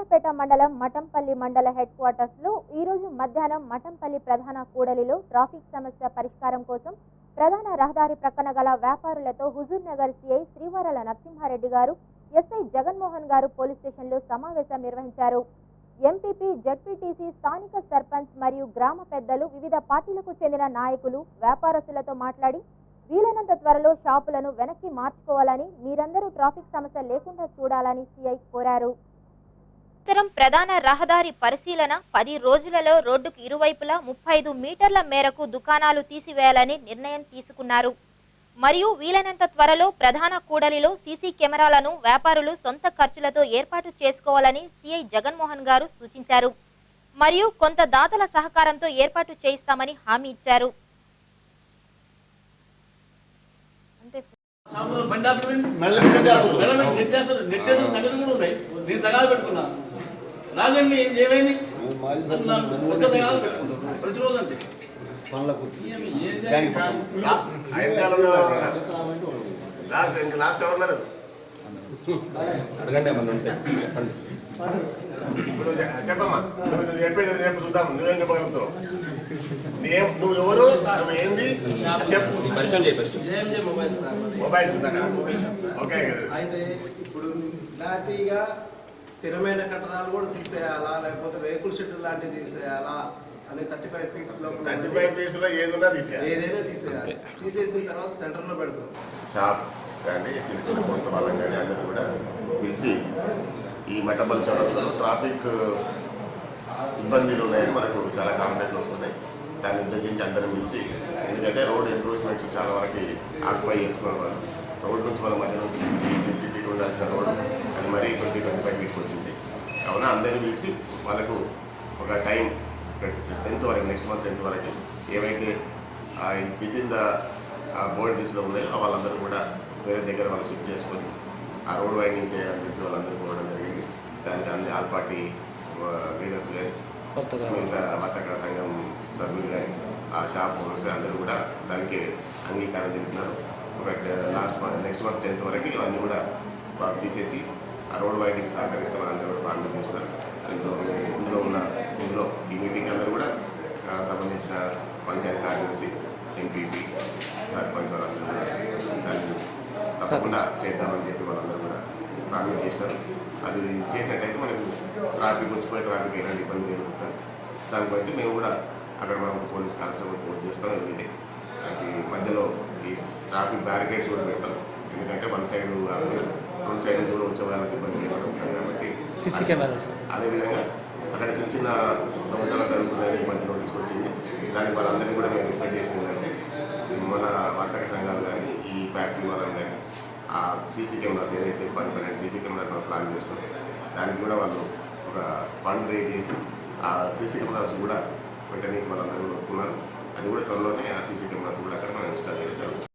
సూర్యాపేట మండలం మఠంపల్లి మండల head quarters లో ఈ రోజు మధ్యాహ్నం మఠంపల్లి ప్రధాన కూడలిలో ట్రాఫిక్ సమస్య పరిష్కారం కోసం ప్రధాన రహదారి ప్రక్కన గల వ్యాపారులతో హుజూర్ నగర్ సిఐ శ్రీవరల నరసింహారెడ్డి గారు, ఎస్ఐ జగన్మోహన్ గారు పోలీస్ స్టేషన్లో సమావేశం నిర్వహించారు. ఎంపీపీ, జడ్పీటీసీ, స్థానిక సర్పంచ్ మరియు గ్రామ పెద్దలు, వివిధ పార్టీలకు చెందిన నాయకులు, వ్యాపారస్తులతో మాట్లాడి వీలైనంత త్వరలో షాపులను వెనక్కి మార్చుకోవాలని, మీరందరూ ట్రాఫిక్ సమస్య లేకుండా చూడాలని సిఐ కోరారు. ప్రధాన రహదారి పరిశీలన 10 రోజులలో రోడ్డుకు ఇరువైపులా 35 మీటర్ల మేరకు దుకాణాలు తీసివేయాలని నిర్ణయం తీసుకున్నారు. మరియు వీలైనంత త్వరలో ప్రధాన కూడలిలో సీసీ కెమెరాలను వ్యాపారులు సొంత ఖర్చులతో ఏర్పాటు చేసుకోవాలని సిఐ జగన్మోహన్ గారు సూచించారు. మరియు కొంత దాతల సహకారంతో ఏర్పాటు చేయిస్తామని హామీ ఇచ్చారు. రాజండి ఏమైంది ప్రతిరోజు అంతే లాస్ట్ ఎవరున్నారు అడగండి ఇప్పుడు చెప్పమ్మా, నువ్వు చెప్పేది చెప్పు చూద్దాం. నువ్వేం చెప్పగలుగుతావు? నువ్వు ఎవరు, నువ్వు ఏంది చెప్పు. Mobiles okay. అయితే ఇప్పుడు ఇలాంటిగా స్థిరమైన కట్టడాలు కూడా తీసేయాలా, లేకపోతే రేకుల షెడ్లు లాంటివి తీసేయాలా అని 35 ఫీట్స్ లో 35 ఫీట్స్ లో ఏదైనా తీసేయాలి. తీసేసిన తర్వాత సెంటర్ లో పెడతాం. షాప్ కానీ చిన్న చిన్న కొట్ల వాళ్ళని కానీ అందరూ కూడా పిలిచి ఈ మఠంపల్లి చౌరస్తాలో ట్రాఫిక్ ఇబ్బందులు ఉన్నాయని మనకు చాలా కంప్లైంట్లు వస్తున్నాయి. దాన్ని ఉద్దేశించి అందరం పిలిచి, ఎందుకంటే రోడ్ ఎంక్రోచ్మెంట్స్ చాలా వరకు ఆక్యుపై చేసుకునే వాళ్ళు, రోడ్ నుంచి వాళ్ళ మధ్య నుంచి 50 ఫీట్ ఉండాల్సిన రోడ్ అది మరీ 20-25 ఫీట్కి వచ్చింది. కావున అందరినీ పిలిచి వాళ్ళకు ఒక టైం 10th వరకు, నెక్స్ట్ మంత్ 10th వరకు ఏవైతే వితిన్ ద బోర్డ్ లిస్ట్లో ఉన్నాయో వాళ్ళందరూ కూడా వేరే దగ్గర వాళ్ళు షిఫ్ట్ చేసుకొని ఆ రోడ్ వైండింగ్ చేయాలని చెప్పి వాళ్ళందరూ పోవడం జరిగింది. దానికి అన్ని ఆల్ పార్టీ లీడర్స్ కానీ, మిగతా వర్తక సంఘం సభ్యులు కానీ, ఆ షాప్ ఓనర్స్ అందరూ కూడా దానికి అంగీకారం తెలుపుతున్నారు. ఒక నెక్స్ట్ మంత్ 10th వరకు ఇవన్నీ కూడా తీసేసి ఆ రోడ్ వైండింగ్ సహకరిస్తామని అందరూ కూడా ప్రారంభించున్నారు. ఇందులో ఈ మీటింగ్ అందరూ కూడా సంబంధించిన పంచాయతీ కార్యదర్శి, ఎంపీపీ, సర్పంచ్ వాళ్ళందరూ కూడా దాన్ని తప్పకుండా చేద్దామని చెప్పి వాళ్ళందరూ కూడా ప్రారంభం చేస్తారు. అది చేసినట్టయితే మనకు ట్రాఫిక్ వచ్చిపోయే ట్రాఫిక్ ఎలాంటి ఇబ్బంది జరుగుతుంది. దాన్ని బట్టి మేము కూడా అక్కడ మనం పోలీస్ కానిస్టేబుల్ పోస్ట్ చేస్తాం. ఎందుకంటే అది మధ్యలో ఈ ట్రాఫిక్ బ్యారికేడ్స్ కూడా పెడతాం. ఎందుకంటే వన్ సైడ్ రెండు సైడ్ కూడా వచ్చే వాళ్ళకి ఇబ్బంది ఉంటుంది కాబట్టి సీసీ కెమెరా. అదేవిధంగా అక్కడ చిన్న చిన్న దొంగతనాలు జరుగుతున్నాయని మధ్య నోటీస్ వచ్చింది. దానికి వాళ్ళందరినీ కూడా మేము రిక్వెస్ట్ చేసిందంటే మన వర్తక సంఘాలు కానీ, ఈ ఫ్యాక్టరీ వాళ్ళని కానీ ఆ సీసీ కెమెరాస్ ఏదైతే పర్మనెంట్ సీసీ కెమెరాస్ ప్లాన్ చేస్తున్నాం దానికి కూడా వాళ్ళు ఒక ఫండ్ రేజ్ చేసి ఆ సీసీ కెమెరాస్ కూడా పెట్టడానికి వాళ్ళందరూ ఒప్పుకున్నారు. అది కూడా త్వరలోనే ఆ సీసీ కెమెరాస్ కూడా అక్కడ మనం ఇన్స్టాల్ చేయడం జరుగుతుంది.